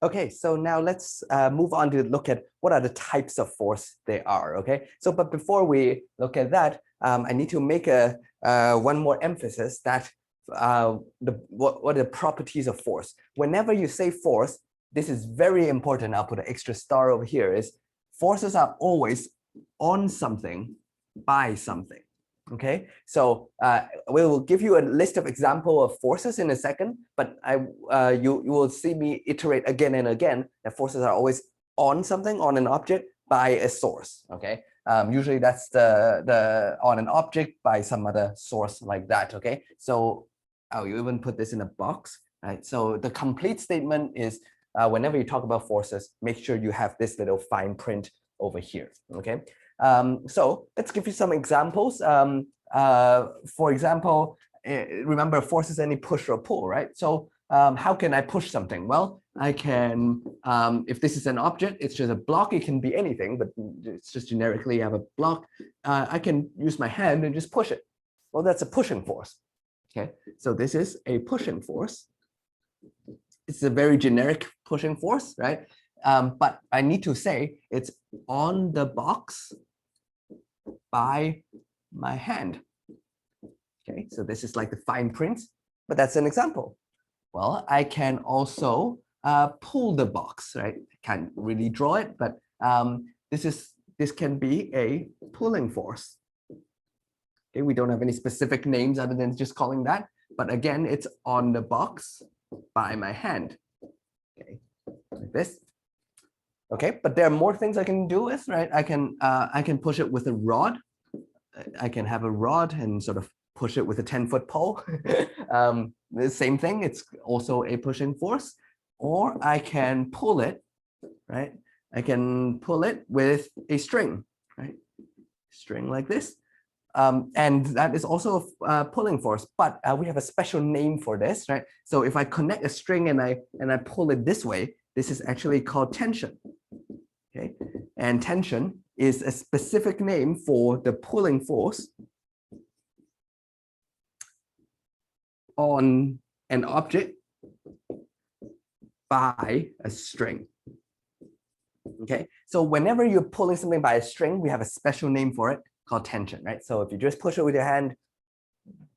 Okay, so now let's move on to look at what are the types of force they are. Okay, so but before we look at that, I need to make a one more emphasis that what are the properties of force. Whenever you say force, this is very important. I'll put an extra star over here. Is forces are always on something by something. Okay, so we will give you a list of example of forces in a second, but you will see me iterate again and again that forces are always on something, on an object by a source. Okay, usually that's the on an object by some other source like that. Okay, so I'll even put this in a box. Right, so the complete statement is whenever you talk about forces, make sure you have this little fine print over here. Okay. So let's give you some examples. For example, remember force is any push or pull, right? So how can I push something? Well, I can, if this is an object, it's just a block. It can be anything, but it's just generically have a block. I can use my hand and just push it. Well, that's a pushing force. Okay, so this is a pushing force. It's a very generic pushing force, right? But I need to say it's on the box by my hand. Okay, so this is like the fine print, but that's an example. Well, I can also pull the box, right? I can't really draw it, but this can be a pulling force. Okay, we don't have any specific names other than just calling that, but again, it's on the box by my hand. Okay, like this. Okay, but there are more things I can do with, right? I can push it with a rod. I can have a rod and sort of push it with a 10-foot pole. The same thing, it's also a pushing force. Or I can pull it, right? I can pull it with a string, right? String like this. And that is also a pulling force, but we have a special name for this, right? So if I connect a string and I pull it this way, this is actually called tension. Okay, and tension is a specific name for the pulling force on an object by a string. Okay, so whenever you're pulling something by a string, we have a special name for it called tension, right? So if you just push it with your hand,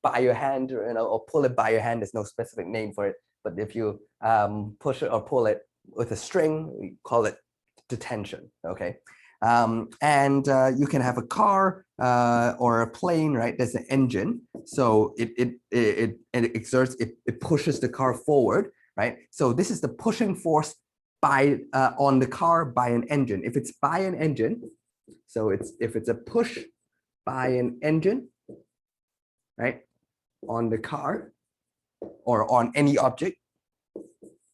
by your hand, or pull it by your hand, there's no specific name for it. But if you push it or pull it with a string, we call it the tension. Okay, and you can have a car or a plane, right? There's an engine, so it exerts, it pushes the car forward, right? So this is the pushing force by on the car by an engine. If it's by an engine, so if it's a push by an engine, right, on the car or on any object,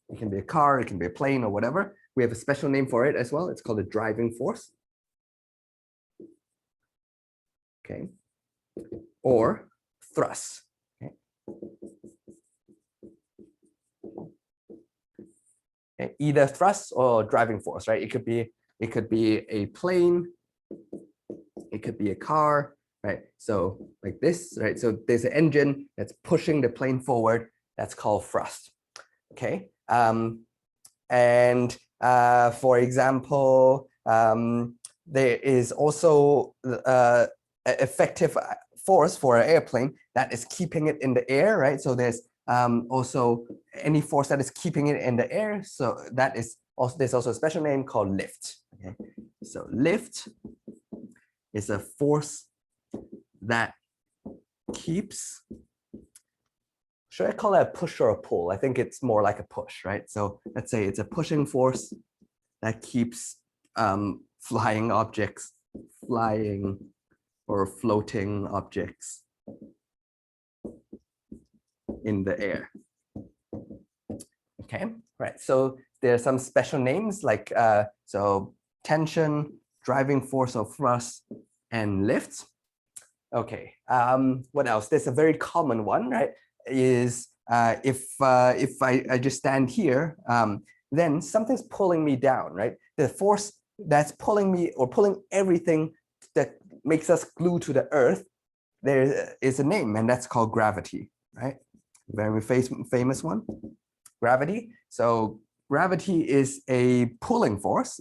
it can be a car, it can be a plane or whatever. We have a special name for it as well. It's called a driving force. Okay, or thrust. Okay. Okay. Either thrust or driving force, right? It could be a plane, it could be a car, right? So like this, right? So there's an engine that's pushing the plane forward. That's called thrust. Okay, and for example, there is also effective force for an airplane that is keeping it in the air, right? So there's also any force that is keeping it in the air. So that is also, there's also a special name called lift. Okay, so lift is a force that keeps, should I call it a push or a pull? I think it's more like a push, right? So let's say it's a pushing force that keeps flying objects, flying or floating objects in the air. Okay, right. So there are some special names like so tension, driving force or thrust, and lift. Okay, what else? There's a very common one, right? Is if I just stand here, then something's pulling me down, right? The force that's pulling me or pulling everything that makes us glued to the earth, there is a name, and that's called gravity, right? Very famous one, gravity. So gravity is a pulling force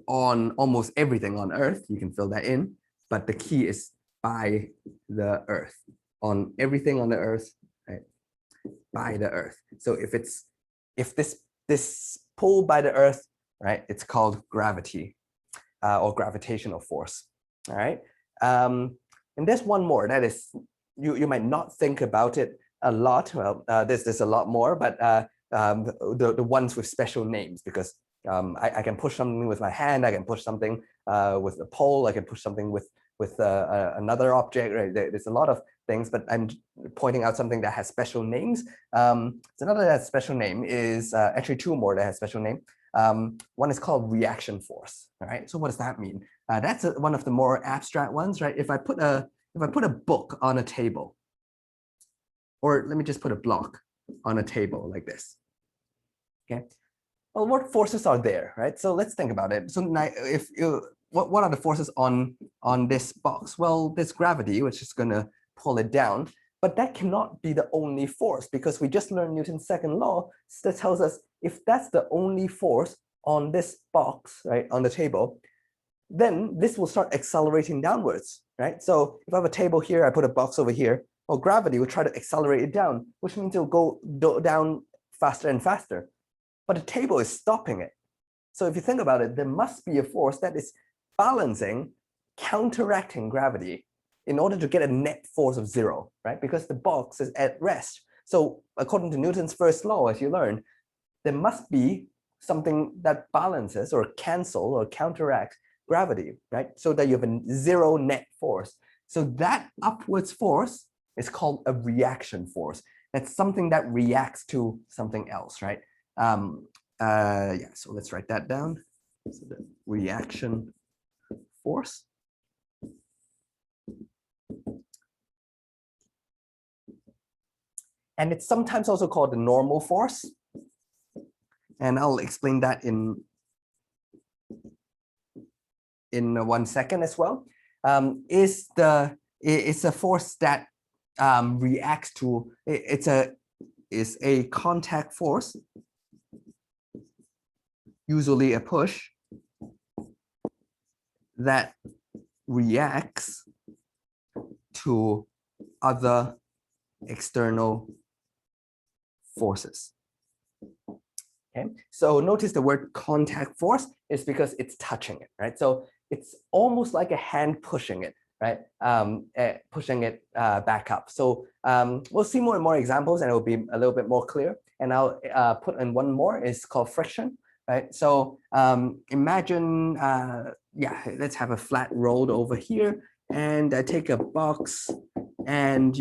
on almost everything on Earth. You can fill that in, but the key is by the Earth, on everything on the Earth, right? By the Earth. So if this pull by the Earth, right, it's called gravity or gravitational force. All right. And there's one more that is you might not think about it a lot. Well, there's a lot more, but the ones with special names, because I can push something with my hand, I can push something with a pole, I can push something with another object, right? There's a lot of things, but I'm pointing out something that has special names. So another that has special name is actually two more that has special name. One is called reaction force. All right. So what does that mean? That's one of the more abstract ones, right? If I put a book on a table, or let me just put a block on a table like this. Okay. Well, what forces are there, right? So let's think about it. So now, if you, what are the forces on this box? Well, there's gravity, which is going to pull it down, but that cannot be the only force, because we just learned Newton's second law that tells us if that's the only force on this box, right, on the table, then this will start accelerating downwards, right? So if I have a table here, I put a box over here, well, gravity will try to accelerate it down, which means it'll go down faster and faster. But the table is stopping it. So if you think about it, there must be a force that is balancing, counteracting gravity in order to get a net force of 0, right? Because the box is at rest. So according to Newton's first law, as you learned, there must be something that balances or cancel or counteract gravity, right? So that you have a 0 net force. So that upwards force is called a reaction force. That's something that reacts to something else, right? Yeah, so let's write that down. So the reaction force. And it's sometimes also called the normal force. And I'll explain that in 1 second as well. It's a force that reacts to, is a contact force, usually a push, that reacts to other external forces. Okay, so notice the word contact force is because it's touching it, right? So it's almost like a hand pushing it, right? Pushing it back up. So we'll see more and more examples, and it will be a little bit more clear. And I'll put in one more, is called friction, right? So imagine, yeah, let's have a flat road over here, and I take a box and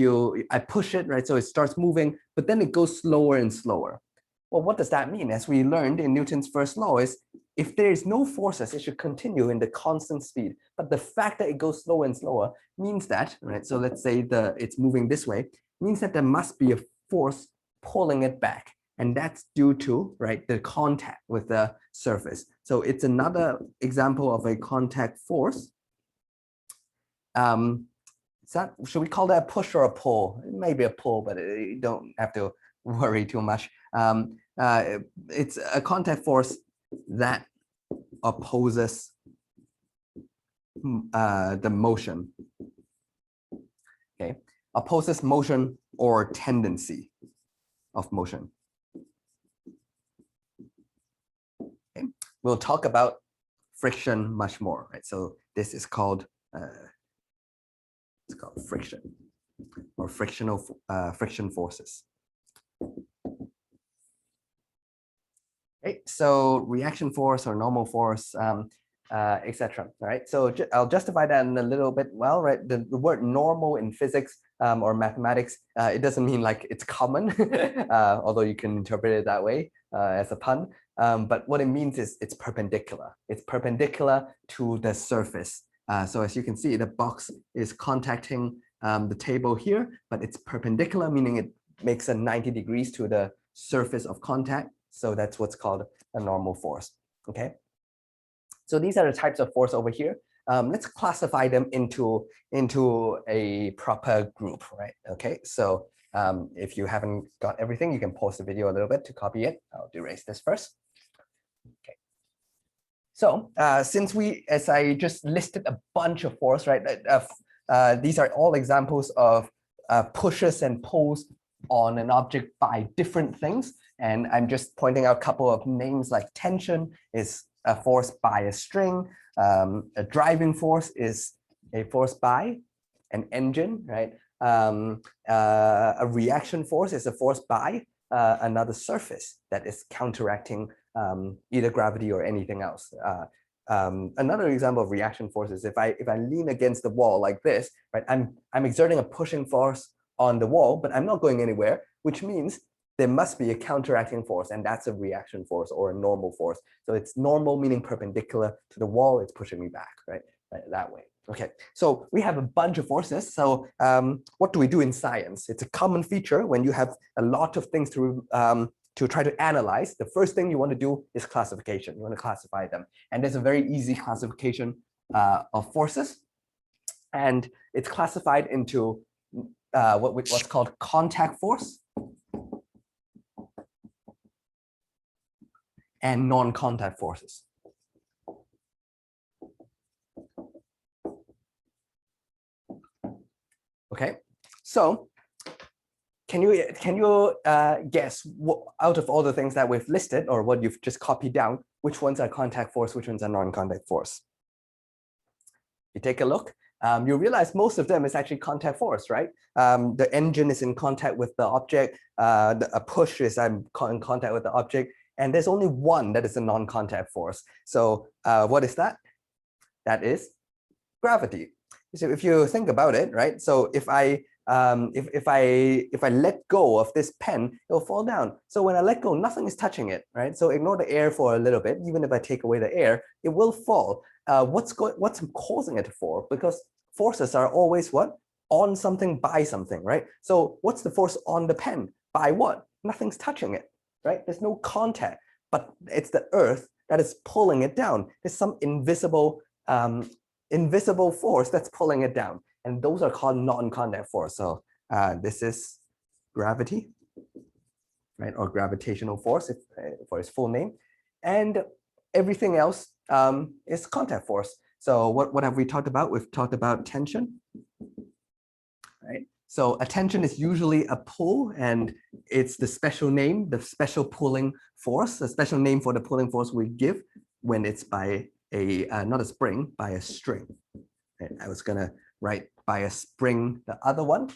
I push it, right? So it starts moving, but then it goes slower and slower. Well, what does that mean? As we learned in Newton's first law, is if there is no forces, it should continue in the constant speed. But the fact that it goes slower and slower means that, right? So let's say it's moving this way, means that there must be a force pulling it back. And that's due to, right, the contact with the surface. So it's another example of a contact force. Should we call that a push or a pull? It may be a pull, but you don't have to worry too much. It's a contact force that opposes the motion. Okay, opposes motion or tendency of motion. Okay, we'll talk about friction much more, right? So this is called it's called friction or friction forces. Okay, so reaction force or normal force, etc. Right. So I'll justify that in a little bit. Well, right. The word normal in physics or mathematics, it doesn't mean like it's common, although you can interpret it that way as a pun. But what it means is it's perpendicular. It's perpendicular to the surface. So as you can see, the box is contacting the table here, but it's perpendicular, meaning it makes a 90 degrees to the surface of contact. So that's what's called a normal force. Okay. So these are the types of force over here. Let's classify them into a proper group, right? Okay. So If you haven't got everything, you can pause the video a little bit to copy it. I'll erase this first. Okay. So since as I just listed a bunch of force, right? These are all examples of pushes and pulls on an object by different things. And I'm just pointing out a couple of names like tension is a force by a string. A driving force is a force by an engine, right? A reaction force is a force by another surface that is counteracting either gravity or anything else. Another example of reaction force is if I lean against the wall like this, right? I'm exerting a pushing force on the wall, but I'm not going anywhere, which means there must be a counteracting force, and that's a reaction force or a normal force. So it's normal meaning perpendicular to the wall, it's pushing me back, right that way. Okay, so we have a bunch of forces. So what do we do in science? It's a common feature when you have a lot of things to try to analyze. The first thing you want to do is classification. You want to classify them. And there's a very easy classification of forces. And it's classified into what's called contact force and non-contact forces. Okay, so can you guess what, out of all the things that we've listed or what you've just copied down, which ones are contact force, which ones are non-contact force? You take a look, you realize most of them is actually contact force, right? The engine is in contact with the object, a push is in contact with the object, and there's only one that is a non-contact force. So what is that? That is gravity. So if you think about it, right? So if I let go of this pen, it'll fall down. So when I let go, nothing is touching it, right? So ignore the air for a little bit. Even if I take away the air, it will fall. What's causing it to fall? Because forces are always what? On something, by something, right? So what's the force on the pen? By what? Nothing's touching it, right? There's no contact, but it's the earth that is pulling it down. There's some invisible force that's pulling it down, and those are called non-contact force. So this is gravity, right, or gravitational force for its full name, and everything else is contact force. So what have we talked about? We've talked about tension, right? So a tension is usually a pull, and it's the special name, the special pulling force, a special name for the pulling force we give when it's by not a spring, by a string. I was gonna write by a spring the other one.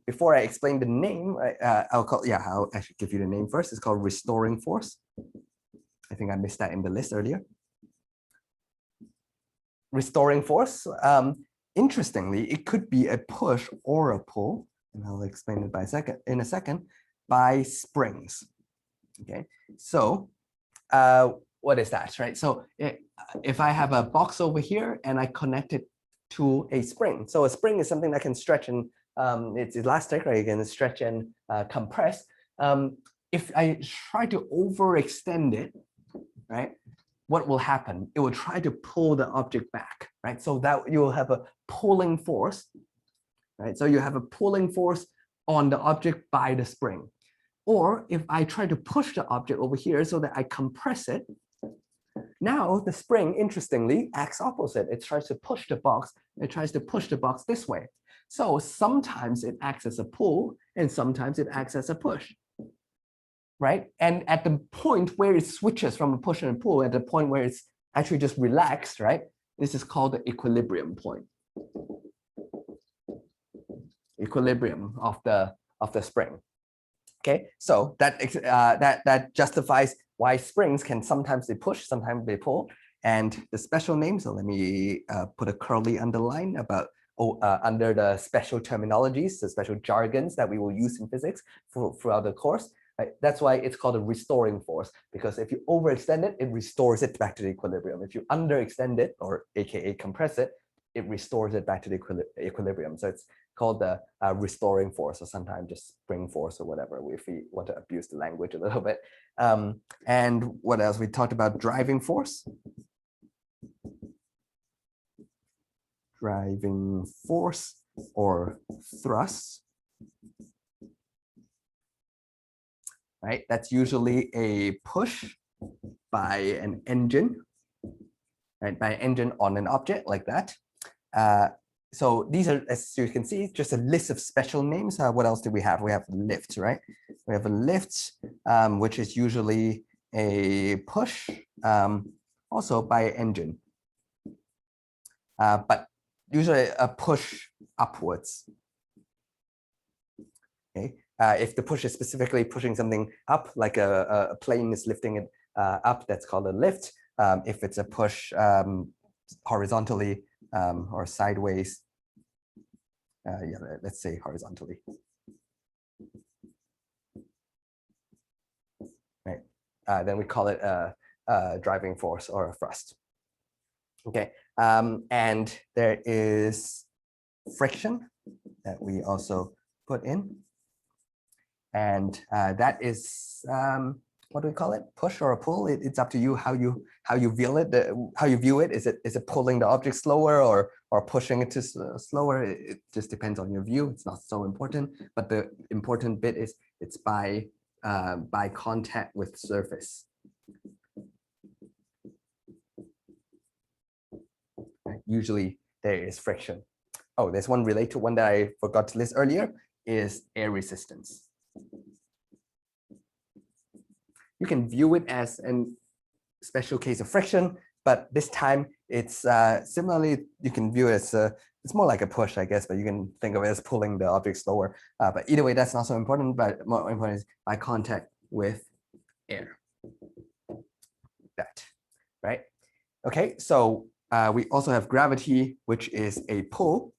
Before I explain the name, I'll actually give you the name first. It's called restoring force. I think I missed that in the list earlier. Restoring force, interestingly, it could be a push or a pull, and I'll explain it in a second, by springs. Okay, so what is that, right? So if I have a box over here and I connect it to a spring, so a spring is something that can stretch and it's elastic, right? You can stretch and compress. If I try to overextend it, right, what will happen? It will try to pull the object back, right? So that you will have a pulling force, right? So you have a pulling force on the object by the spring. Or if I try to push the object over here so that I compress it, now the spring, interestingly, acts opposite. It tries to push the box. It tries to push the box this way. So sometimes it acts as a pull, and sometimes it acts as a push, right? And at the point where it switches from a push and a pull, at the point where it's actually just relaxed, right? This is called the equilibrium point. Equilibrium of the spring. Okay, so that justifies why springs can sometimes they push, sometimes they pull, and the special name. So let me put a curly underline about under the special terminologies, the special jargons that we will use in physics throughout the course. Right? That's why it's called a restoring force, because if you overextend it, it restores it back to the equilibrium. If you underextend it, or AKA compress it, it restores it back to the equilibrium. So it's called the restoring force, or sometimes just spring force or whatever, if we want to abuse the language a little bit. And what else? We talked about driving force. Driving force or thrust. right? That's usually a push by an engine, right? By an engine on an object like that. So these are, as you can see, just a list of special names. What else do we have? We have lift, right? We have a lift, which is usually a push, also by an engine, but usually a push upwards. Okay. If the push is specifically pushing something up, like a plane is lifting it up, that's called a lift. If it's a push horizontally or sideways, yeah, let's say horizontally. Right. Then we call it a driving force or a thrust. Okay. And there is friction that we also put in. And that is, what do we call it? Push or a pull? It's up to you how you view it. How you view it. Is it pulling the object slower or pushing it to slower? It just depends on your view. It's not so important. But the important bit is it's by contact with surface. Usually there is friction. Oh, there's one related one that I forgot to list earlier is air resistance. You can view it as a special case of friction, but this time it's similarly, you can view it as it's more like a push, I guess, but you can think of it as pulling the object slower. But either way, that's not so important, but more important is by contact with air. That, right? Okay, so we also have gravity, which is a pull,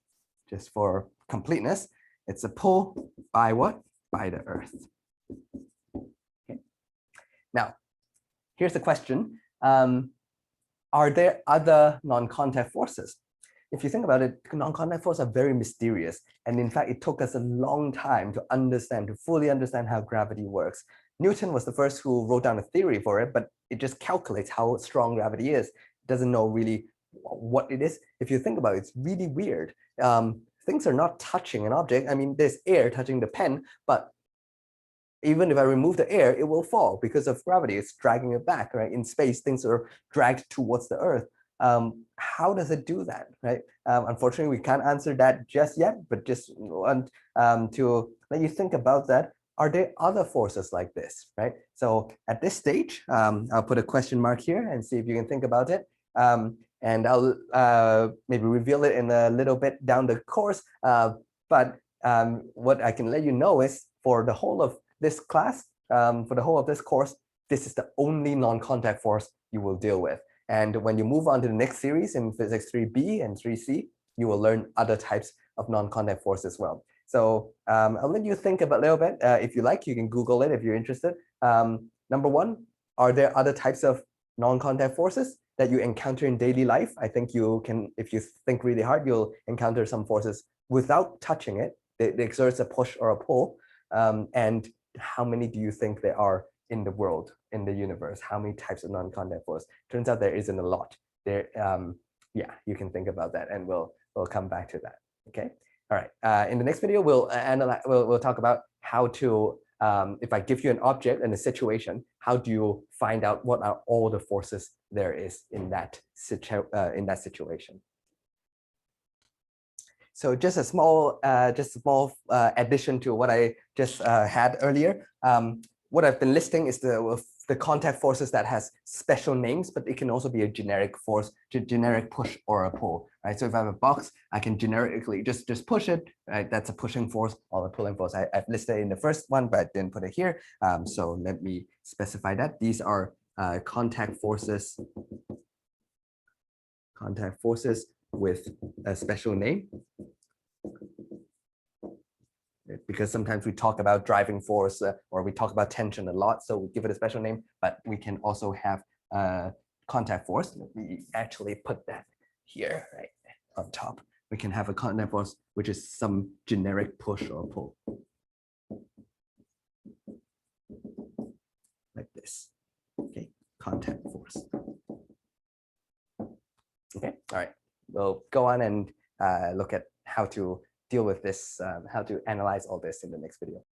just for completeness. It's a pull by what? By the earth. Okay. Now, here's the question. Are there other non-contact forces? If you think about it, non-contact forces are very mysterious. And in fact, it took us a long time to fully understand how gravity works. Newton was the first who wrote down a theory for it, but it just calculates how strong gravity is. It doesn't know really what it is. If you think about it, it's really weird. Things are not touching an object. I mean, there's air touching the pen, but even if I remove the air, it will fall because of gravity. It's dragging it back, right? In space, things are dragged towards the earth. How does it do that, right? Unfortunately, we can't answer that just yet, but just want to let you think about that. Are there other forces like this, right? So at this stage, I'll put a question mark here and see if you can think about it. And I'll maybe reveal it in a little bit down the course. But what I can let you know is for the whole of this class, for the whole of this course, this is the only non-contact force you will deal with. And when you move on to the next series in Physics 3B and 3C, you will learn other types of non-contact force as well. So I'll let you think about a little bit. If you like, you can Google it if you're interested. Number one, are there other types of non-contact forces that you encounter in daily life? I think you can, if you think really hard, you'll encounter some forces without touching it. They exert a push or a pull. And how many do you think there are in the world, in the universe? How many types of non-contact force? Turns out there isn't a lot. There, yeah, you can think about that, and we'll come back to that. Okay. All right. In the next video, we'll analyze. We'll talk about how to, if I give you an object and a situation, how do you find out what are all the forces there is in that situation? So just a small addition to what I just had earlier. What I've been listing is the contact forces that has special names, but it can also be a generic force, generic push or a pull, right? So if I have a box, I can generically just push it, right? That's a pushing force or a pulling force. I've listed it in the first one, but I didn't put it here. So let me specify that. These are contact forces with a special name. Because sometimes we talk about driving force or we talk about tension a lot, so we give it a special name, but we can also have contact force. We actually put that here, right on top. We can have a contact force, which is some generic push or pull. Like this, okay, contact force. Okay, all right, we'll go on and look at how to deal with this, how to analyze all this in the next video.